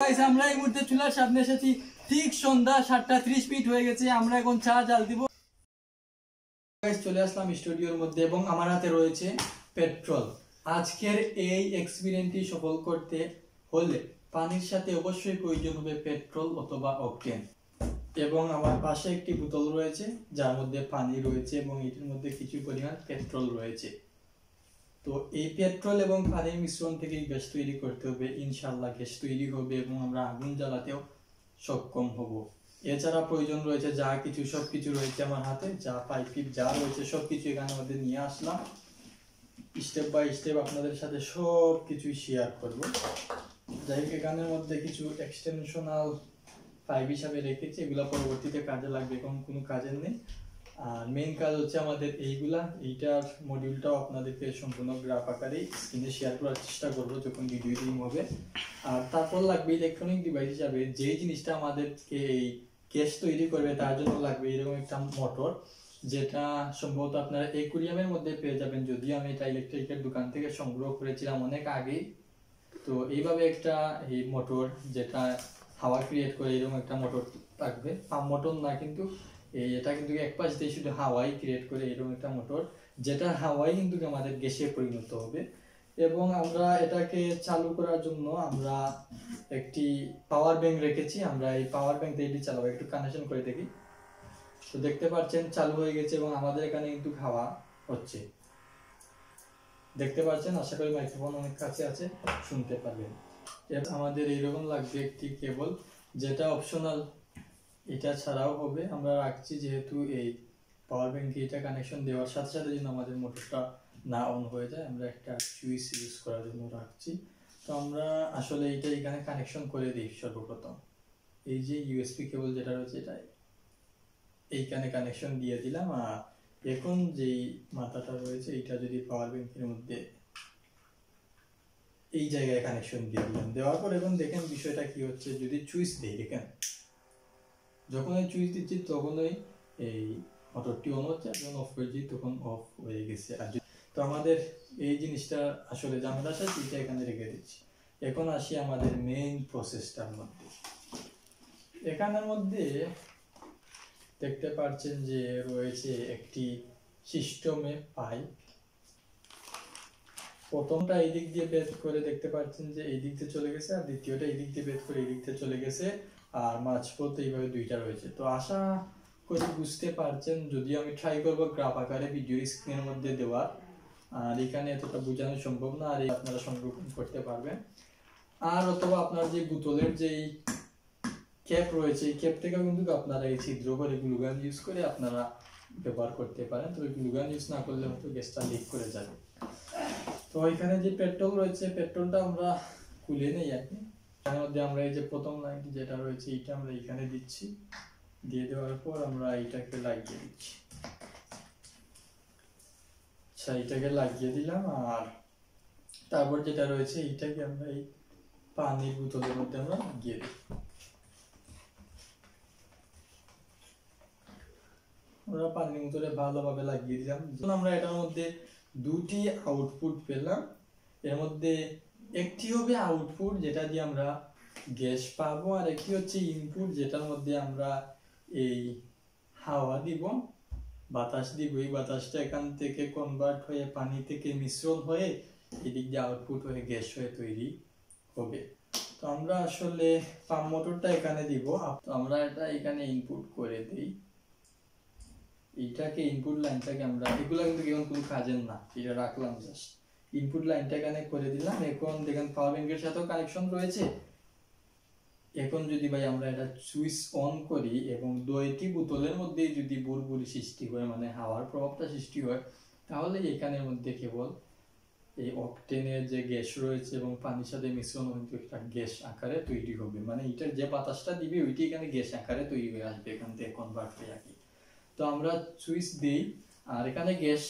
Guys আমরা এই মুহূর্তে চুলার সামনে এসেছি। ঠিক সন্ধ্যা 7:30 হয়ে গেছে। আমরা এখন চা জ্বাল দিব। গাইস চলে আসলাম স্টুডিওর মধ্যে এবং আমার হাতে রয়েছে পেট্রোল। আজকের এই এক্সপেরিমেন্টটি সফল করতে হলে পানির সাথে অবশ্যই প্রয়োজন হবে পেট্রোল অথবা অকটেন। এবং আমার পাশে একটি বোতল রয়েছে যার মধ্যে পানি রয়েছে এবং এটির মধ্যে কিছু পরিমাণ পেট্রোল রয়েছে। তো এই পেট্রোল এবং পানির মিশ্রণ থেকে গ্যাস তৈরি করতে হবে। ইনশাআল্লাহ গ্যাস তৈরি হবে এবং আমরা আগুন জ্বালাতেও সক্ষম হব। এছাড়া প্রয়োজন রয়েছে যা কিছু সবকিছু রয়েছে আমার হাতে, যা পাইপ যা রয়েছে সবকিছু এখানে মধ্যে নিয়ে আসলাম। স্টেপ বাই স্টেপ আপনাদের সাথে সব কিছুই শেয়ার করব। যাই হোক এখানের মধ্যে কিছু এক্সটেনশনাল পাইপ হিসাবে রেখেছি, এগুলা পরবর্তীতে কাজে লাগবে, এখন কোনো কাজের নেই। আর মেইন কাজ হচ্ছে আমাদের এইগুলা, এইটার মডিউলটাও আপনাদেরকে সম্পূর্ণ গ্রাফ আকারে স্ক্রিনে শেয়ার করার চেষ্টা করব যখন ভিডিও এডিটিং হবে। আর তারপর লাগবে ইলেকট্রনিক ডিভাইস হিসাবে যেই জিনিসটা আমাদেরকে এই গ্যাস তৈরি করবে তার জন্য লাগবে এরকম একটা মোটর, যেটা সম্ভবত আপনারা একুরিয়ামের মধ্যে পেয়ে যাবেন, যদিও আমি এটা ইলেকট্রিকের দোকান থেকে সংগ্রহ করেছিলাম অনেক আগেই। তো এইভাবে একটা এই মোটর যেটা হাওয়া ক্রিয়েট করে এরকম একটা মোটর থাকবে, পাম্প মোটর না কিন্তু এটা কিন্তু এক পাশ দিয়ে শুধু হাওয়াই ক্রিয়েট করে এরকম একটা মোটর, যেটা হাওয়াই কিন্তু আমাদের গ্যাসে পরিণত হবে। এবং আমরা এটাকে চালু করার জন্য আমরা একটি পাওয়ার ব্যাংক রেখেছি, আমরা এই পাওয়ার ব্যাংক দিয়ে এটি চালাবো। একটু কানেকশন করে দেখি। তো দেখতে পাচ্ছেন চালু হয়ে গেছে এবং আমাদের এখানে কিন্তু হাওয়া হচ্ছে, দেখতে পাচ্ছেন। আশা করি মাইক্রোফোন অনেক কাছে আছে, শুনতে পারবেন। আমাদের এইরকম লাগবে একটি কেবল, যেটা অপশনাল, এটা ছাড়াও হবে। আমরা রাখছি যেহেতু এই পাওয়ার ব্যাংকে এটা কানেকশন দেওয়ার সাথে সাথে যেন আমাদের মোটরটা না অন হয়ে যায়, আমরা একটা সুইচ ইউজ করার জন্য রাখছি। তো আমরা আসলে এটা এখানে কানেকশন করে দিই সর্বপ্রথম। এই যে ইউএসবি কেবল যেটা রয়েছে এটা এইখানে কানেকশন দিয়ে দিলাম। আর এখন যেই মাথাটা রয়েছে এটা যদি পাওয়ার ব্যাংকের মধ্যে এই জায়গায় কানেকশন দিয়ে দিলাম। দেওয়ার পর এখন দেখেন বিষয়টা কি হচ্ছে। যদি সুইচ দেই, দেখেন যখন এই সুইচ দিচ্ছি তখনই এই মোটরটি অন হচ্ছে, যখন অফ করেছি তখন অফ হয়ে গেছে। আর তো আমাদের এই জিনিসটা আসলে জানার সাথে এটা এখানে রেখে দিচ্ছি। এখন আসি আমাদের মেইন প্রসেসটার মধ্যে। এখানের মধ্যে দেখতে পাচ্ছেন যে রয়েছে একটি সিস্টেমে পাইপ। প্রথমটা এই দিক দিয়ে বের করে দেখতে পাচ্ছেন যে এই দিক দিয়ে চলে গেছে, আর দ্বিতীয়টা এই দিক দিয়ে বের করে এই দিক দিয়ে চলে গেছে, আর মাঝপথে এইভাবে দুইটা রয়েছে। তো আশা করি বুঝতে পারছেন, যদিও আমি ট্রাই করবো গ্রাফ আকারে ভিডিও স্ক্রিনের মধ্যে দেওয়ার, আর এখানে এতটা বোঝানো সম্ভব না, আর আপনারা সংরক্ষণ করতে পারবেন। আর অথবা আপনার যে বোতলের যেই ক্যাপ রয়েছে এই ক্যাপ থেকে কিন্তু আপনারা এই ছিদ্র করে গ্লুগান ইউজ করে আপনারা ব্যবহার করতে পারেন। তবে গ্লুগান ইউজ না করলে হয়তো গ্যাসটা লিক করে যাবে। তো এখানে যে পেট্রোল রয়েছে পেট্রোলটা আমরা খুলে নেই আর কি। তার মধ্যে আমরা এই যে প্রথম লাইনটি যেটা রয়েছে এটা আমরা এখানে দিচ্ছি, দিয়ে দেওয়ার পর আমরা এইটাকে লাগিয়ে দিচ্ছি। আচ্ছা এটাকে লাগিয়ে দিলাম। আর তারপর যেটা রয়েছে এইটাকে আমরা এই পানির বোতলের মধ্যে আমরা লাগিয়ে দিই। আমরা পানির বোতলে ভালোভাবে লাগিয়ে দিলাম। যখন আমরা এটার মধ্যে দুটি আউটপুট পেলাম, এর মধ্যে একটি হবে আউটপুট যেটা দিয়ে আমরা গ্যাস পাবো, আর একটি হচ্ছে ইনপুট যেটার মধ্যে আমরা এই হাওয়া দিব, বাতাস দিব। এই বাতাসটা এখান থেকে কনভার্ট হয়ে পানি থেকে মিশ্রণ হয়ে এদিক দিয়ে আউটপুট হয়ে গ্যাস হয়ে তৈরি হবে। তো আমরা আসলে পাম্প মোটরটা এখানে দিব, আমরা এটা এখানে ইনপুট করে দিই। এইটাকে ইনপুট লাইনটাকে আমরা, এগুলা কিন্তু এখন কোনো কাজের না, এটা রাখলাম জাস্ট। ইনপুট লাইনটা এখানে করে দিলাম। এখন দেখেন পাওয়ার ব্যাংকের সাথেও কানেকশন রয়েছে। এখন যদি ভাই আমরা এটা সুইচ অন করি এবং দুইটি বোতলের মধ্যে যদি বুলবুলি সৃষ্টি হয়, মানে হাওয়ার প্রভাবটা সৃষ্টি হয়, তাহলে এখানের মধ্যে কেবল এই অকটেনের যে গ্যাস রয়েছে এবং পানির সাথে মিশ্রণ কিন্তু একটা গ্যাস আকারে তৈরি হবে। মানে এটার যে বাতাসটা দিবে ওইটি এখানে গ্যাস আকারে তৈরি হয়ে আসবে, এখান থেকে কনভার্ট হয়ে আসবে। তো আমরা সুইচ দিই আর এখানে গ্যাস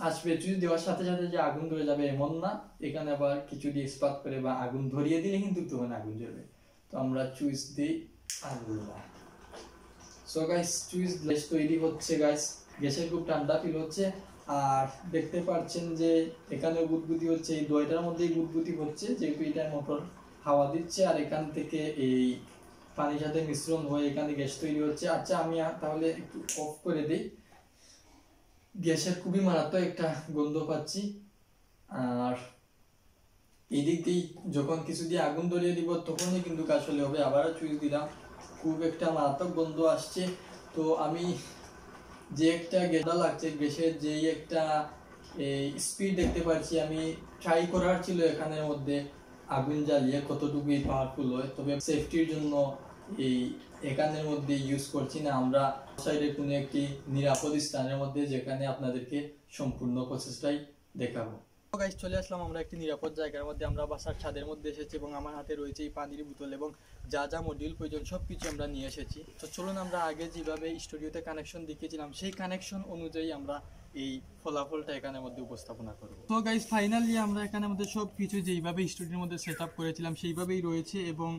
আসবে। সুইচ দেওয়ার সাথে সাথে যে আগুন ধরে যাবে এমন না, এখানে আবার কিছু দিয়ে ইস্পাত করে বা আগুন ধরিয়ে দিলে কিন্তু তখন আগুন জ্বলবে। তো আমরা সুইচ দিই। আল্লাহ, সো গাইস সুইচ গ্যাস তৈরি হচ্ছে গাইস, গ্যাসের খুব ঠান্ডা ফিল হচ্ছে। আর দেখতে পাচ্ছেন যে এখানে বুদবুদি হচ্ছে, এই দুইটার মধ্যেই বুদবুদি হচ্ছে, যেহেতু এটা মোটর হাওয়া দিচ্ছে আর এখান থেকে এই পানির সাথে মিশ্রণ হয়ে এখানে গ্যাস তৈরি হচ্ছে। আচ্ছা আমি তাহলে একটু অফ করে দিই। গ্যাসের খুবই মারাত্মক একটা গন্ধ পাচ্ছি। আর এই দিক দিয়ে যখন কিছু দিয়ে আগুন ধরিয়ে দিব তখনই কিন্তু আসলে হবে। আবারও সুইচ দিলাম, খুব একটা মারাত্মক গন্ধ আসছে। তো আমি যে একটা গেঁদা লাগছে, গ্যাসের যেই একটা স্পিড দেখতে পাচ্ছি, আমি ট্রাই করার ছিল এখানের মধ্যে আগুন জ্বালিয়ে কতটুকু পাওয়ারফুল হয়। তবে সেফটির জন্য এই এখানের মধ্যে ইউজ করছি না, আমরা সাইডে কোনো একটি নিরাপদ স্থানের মধ্যে, যেখানে আপনাদেরকে সম্পূর্ণ প্রসেসটাই দেখাবো। গাইস, চলে আসলাম আমরা একটি নিরাপদ জায়গার মধ্যে। আমরা বাসার ছাদের মধ্যে এসেছি এবং আমার হাতে রয়েছে এই পানির বোতল এবং যা যা মডিউল প্রয়োজন সব কিছু আমরা নিয়ে এসেছি। তো চলুন আমরা আগে যেভাবে স্টুডিওতে কানেকশন দেখিয়েছিলাম সেই কানেকশন অনুযায়ী আমরা এই ফলাফলটা এখানের মধ্যে উপস্থাপনা করব। তো গাইস, ফাইনালি আমরা এখানের মধ্যে সব কিছু যেইভাবে স্টুডিওর মধ্যে সেট আপ করেছিলাম সেইভাবেই রয়েছে এবং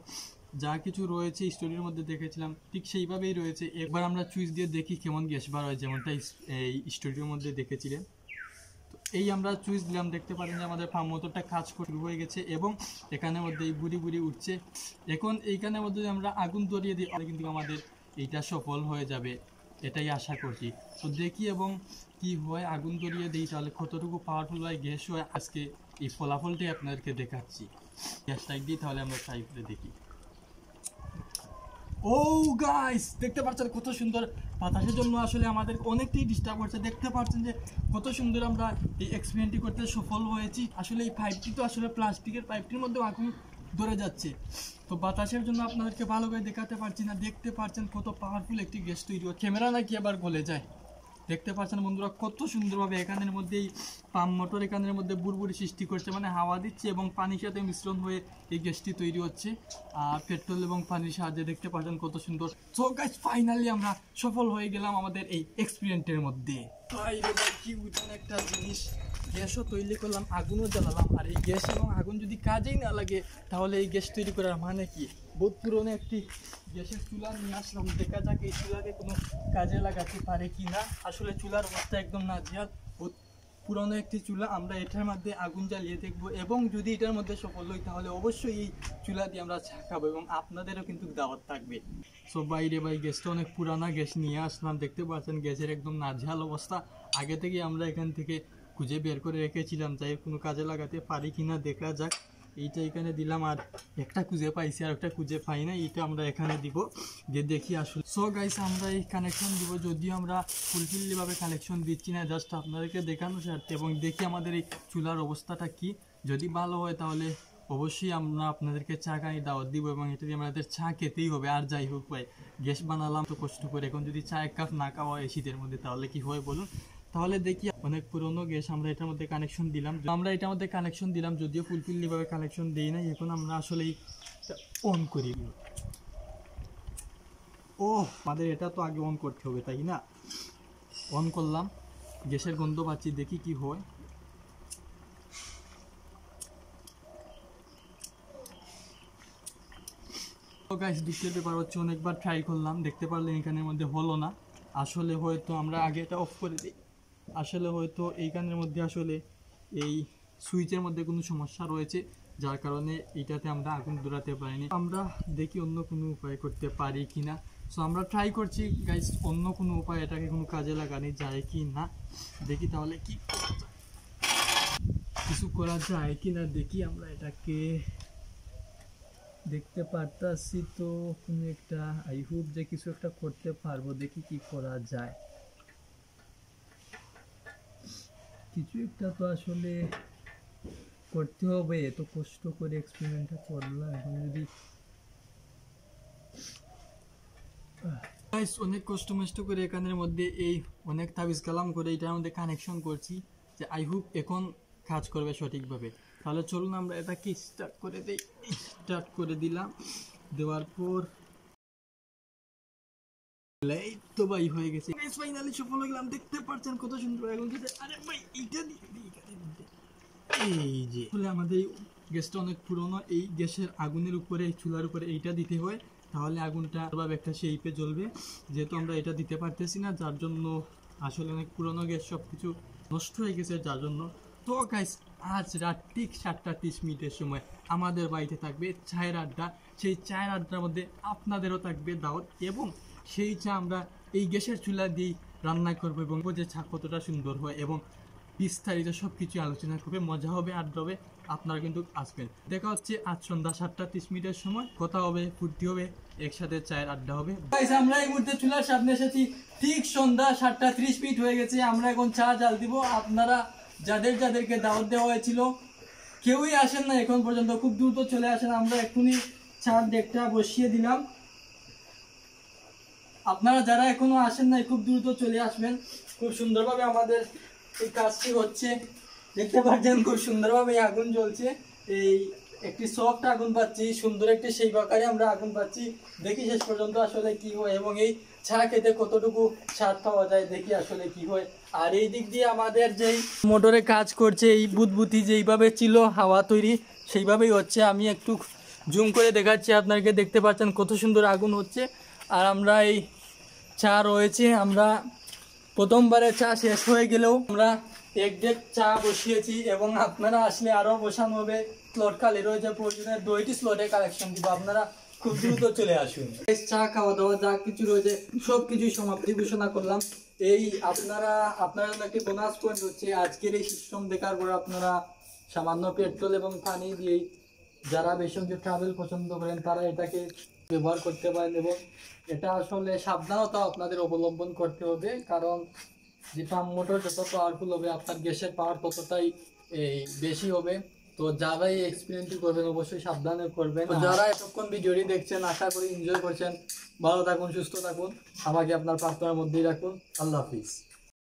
যা কিছু রয়েছে স্টুডিওর মধ্যে দেখেছিলাম ঠিক সেইভাবেই রয়েছে। একবার আমরা সুইচ দিয়ে দেখি কেমন গ্যাস বার হয়, যেমনটা এই স্টুডিওর মধ্যে দেখেছিলেন। এই আমরা সুইচ দিলাম, দেখতে পারেন যে আমাদের পাম্প মোটরটা কাজ শুরু হয়ে গেছে এবং এখানের মধ্যে এই বুড়ি বুড়ি উঠছে। এখন এইখানের মধ্যে আমরা আগুন ধরিয়ে দিই, কিন্তু আমাদের এইটা সফল হয়ে যাবে এটাই আশা করছি। তো দেখি এবং কি হয়, আগুন ধরিয়ে দিই তাহলে কতটুকু পাওয়ারফুল হয় গ্যাস হয়, আজকে এই ফলাফলটাই আপনাদেরকে দেখাচ্ছি। গ্যাসটা দিই, তাহলে আমরা ট্রাই করে দেখি। ও গাইস, দেখতে পাচ্ছেন কত সুন্দর। বাতাসের জন্য আসলে আমাদের অনেকটাই ডিস্টার্ব হচ্ছে। দেখতে পাচ্ছেন যে কত সুন্দর আমরা এই এক্সপেরিমেন্টটি করতে সফল হয়েছি। আসলে এই পাইপটি তো আসলে প্লাস্টিকের, পাইপটির মধ্যে আগুন ধরে যাচ্ছে। তো বাতাসের জন্য আপনাদেরকে ভালো করে দেখাতে পারছি না। দেখতে পাচ্ছেন কত পাওয়ারফুল একটি গ্যাস তৈরি হয়। ক্যামেরা নাকি আবার গলে যায়। দেখতে পাচ্ছেন বন্ধুরা কত সুন্দরভাবে এখানের মধ্যে এই পাম্প মোটর এখানের মধ্যে বুড়বুড়ি সৃষ্টি করছে, মানে হাওয়া দিচ্ছে এবং পানির সাথে মিশ্রণ হয়ে এই গ্যাসটি তৈরি হচ্ছে আর পেট্রোল এবং পানির সাহায্যে। দেখতে পাচ্ছেন কত সুন্দর। সো গাইস, ফাইনালি আমরা সফল হয়ে গেলাম আমাদের এই এক্সপেরিমেন্টের মধ্যে। কি উঠান একটা জিনিস, গ্যাসও তৈরি করলাম, আগুনও জ্বালালাম। আর এই গ্যাস এবং আগুন যদি কাজেই না লাগে তাহলে এই গ্যাস তৈরি করার মানে কি? বহুত পুরনো একটি গ্যাসের চুলা নিয়ে আসলাম, দেখা যাক এই চুলাকে কোনো কাজে লাগাতে পারে কি না। আসলে চুলার অবস্থা একদম নাজেহাল, বহুত পুরনো একটি চুলা। আমরা এটার মধ্যে আগুন জ্বালিয়ে দেখবো এবং যদি এটার মধ্যে সফল হই তাহলে অবশ্যই এই চুলা দিয়ে আমরা চা খাবো এবং আপনাদেরও কিন্তু দাওয়াত থাকবে। সো বাইরে গ্যাসটা অনেক পুরানা গ্যাস নিয়ে আসলাম। দেখতে পাচ্ছেন গ্যাসের একদম নাজেহাল অবস্থা। আগে থেকে আমরা এখান থেকে খুঁজে বের করে রেখেছিলাম, যাই কোনো কাজে লাগাতে পারি কিনা দেখা যাক। এইটা এখানে দিলাম আর একটা খুঁজে পাইছি আর একটা খুঁজে পাই না, এইটা আমরা এখানে দিব, যে দেখি আসলে। সো গাইস, আমরা এই কানেকশন দিব, যদিও আমরা ফুলফিললিভাবে কানেকশন দিচ্ছি না, জাস্ট আপনাদেরকে দেখানোর স্বার্থে, এবং দেখি আমাদের এই চুলার অবস্থাটা কি। যদি ভালো হয় তাহলে অবশ্যই আমরা আপনাদেরকে চা খাই দাওয়াত দিব এবং এটা দিয়ে আমাদের চা খেতেই হবে। আর যাই হোক ভাই, গ্যাস বানালাম তো কষ্ট করে, এখন যদি চা এক কাপ না খাওয়া হয় শীতের মধ্যে তাহলে কি হয় বলুন। তাহলে দেখি, অনেক পুরনো গ্যাস আমরা এটার মধ্যে কানেকশন দিলাম, যদিও ফুলফিললিভাবে কানেকশন দিই নাই। এখন আমরা আসলে অন করি। ও, আমাদের এটা তো আগে অন করতে হবে তাই না? অন করলাম, গ্যাসের গন্ধ পাচ্ছি, দেখি কি হয়। গাইস, দ্বিতীয় ব্যাপার হচ্ছে অনেকবার ট্রাই করলাম, দেখতে পারলেন এখানের মধ্যে হলো না। আসলে হয়তো আমরা আগে এটা অফ করে দিই, আসলে হয়তো এইখানের মধ্যে আসলে এই সুইচের মধ্যে কোনো সমস্যা রয়েছে, যার কারণে এইটাতে আমরা আগুন ধরাতে পারিনি। আমরা দেখি অন্য কোনো উপায় করতে পারি কিনা। সো আমরা ট্রাই করছি গাইস, অন্য কোনো উপায় এটাকে কোনো কাজে লাগানো যায় কি না, দেখি তাহলে কি কিছু করা যায় কিনা। দেখি আমরা এটাকে দেখতে পারতাছি তো কোনো একটা, আই হোপ যে কিছু একটা করতে পারবো। দেখি কি করা যায়, কিছু একটা তো আসলে করতে হবে। এত কষ্ট করে এক্সপেরিমেন্টটা করলাম, এখন যদি অনেক কষ্ট মষ্ট করে এখানের মধ্যে এই অনেক তাবিজ কালাম করে এটার মধ্যে কানেকশন করছি, যে আই হোপ এখন কাজ করবে সঠিকভাবে। তাহলে চলুন আমরা এটাকে স্টার্ট করে দিই। স্টার্ট করে দিলাম, দেওয়ার পর এই তো ভাই হয়ে গেছে। ফাইনালি সফল হয়ে গেলাম, দেখতে পাচ্ছেন কত সুন্দর এখন। আরে ভাই, এইটা দিয়ে এই যে আমাদের গ্যাসটা অনেক পুরনো, এই গ্যাসের আগুনের উপরে, এই চুলার উপরে এইটা দিতে হয়, তাহলে আগুনটা ভাবে একটা শেপে জ্বলবে। যেহেতু আমরা এটা দিতে পারতেছি না, যার জন্য আসলে অনেক পুরনো গ্যাস, সব কিছু নষ্ট হয়ে গেছে, যার জন্য তো গাইস আজ রাত ঠিক 7:30 সময় আমাদের বাড়িতে থাকবে চায়ের আড্ডা। সেই চায়ের আড্ডার মধ্যে আপনাদেরও থাকবে দাওয়াত, এবং সেই চা আমরা এই গ্যাসের চুলা দিয়ে রান্না করবো এবং যে চা কতটা সুন্দর হয় এবং বিস্তারিত সব কিছু আলোচনা করবে, মজা হবে, আড্ডা হবে। আপনারা কিন্তু আসবেন। দেখা হচ্ছে আজ সন্ধ্যা 7:30 সময়। কথা হবে, ফুর্তি হবে, একসাথে চায়ের আড্ডা হবে। আমরা এই মুহূর্তে চুলার সামনে এসেছি। ঠিক সন্ধ্যা 7:30 হয়ে গেছে। আমরা এখন চা জাল দিব। আপনারা যাদেরকে দাওয়াত দেওয়া হয়েছিল কেউই আসেন না এখন পর্যন্ত, খুব দ্রুত চলে আসেন। আমরা এখনই চার ডেকটা বসিয়ে দিলাম। আপনারা যারা এখনো আসেন নাই খুব দ্রুত চলে আসবেন। খুব সুন্দরভাবে আমাদের এই কাজটি হচ্ছে, দেখতে পাচ্ছেন খুব সুন্দরভাবে আগুন জ্বলছে। এই একটি সফট আগুন পাচ্ছি, সুন্দর একটি সেই প্রকারে আমরা আগুন পাচ্ছি। দেখি শেষ পর্যন্ত আসলে কি হয় এবং এই চা খেতে কতটুকু স্বাদ পাওয়া যায়, দেখি আসলে কি হয়। আর এই দিক দিয়ে আমাদের যেই মোটরে কাজ করছে, এই বুদবুতি যেইভাবে ছিল হাওয়া তৈরি সেইভাবেই হচ্ছে। আমি একটু জুম করে দেখাচ্ছি আপনাকে, দেখতে পাচ্ছেন কত সুন্দর আগুন হচ্ছে। আর আমরা এই চা রয়েছে, আমরা প্রথমবারে চা শেষ হয়ে গেলেও আমরা এক ডেক চা বসিয়েছি এবং আপনারা আসলে আরও বসানো হবে। স্লট খালি রয়েছে, প্রয়োজনে 2টি স্লটে কালেকশন দিব। আপনারা খুব দ্রুত চলে আসুন। চা খাওয়া দাওয়া যা কিছু রয়েছে সব কিছুই সমাপ্তি ঘোষণা করলাম। এই আপনারা জন্য একটি বোনাস পয়েন্ট হচ্ছে, আজকের এই সিস্টেম দেখার পর আপনারা সামান্য পেট্রোল এবং পানি দিয়ে যারা বেশি ট্রাভেল পছন্দ করেন তারা এটাকে ব্যবহার করতে পারেন। এবং এটা আসলে সাবধানতা আপনাদের অবলম্বন করতে হবে, কারণ যে পাম্প মোটর যত পাওয়ারফুল হবে আপনার গ্যাসের পাওয়ার ততটাই বেশি হবে। তো যারা এই এক্সপেরিমেন্টটি করবেন অবশ্যই সাবধানে করবেন। যারা এতক্ষণ ভিডিওটি দেখছেন আশা করি এনজয় করছেন। ভালো থাকুন, সুস্থ থাকুন, আমাকে আপনার প্রার্থনার মধ্যেই রাখুন। আল্লাহ হাফিজ।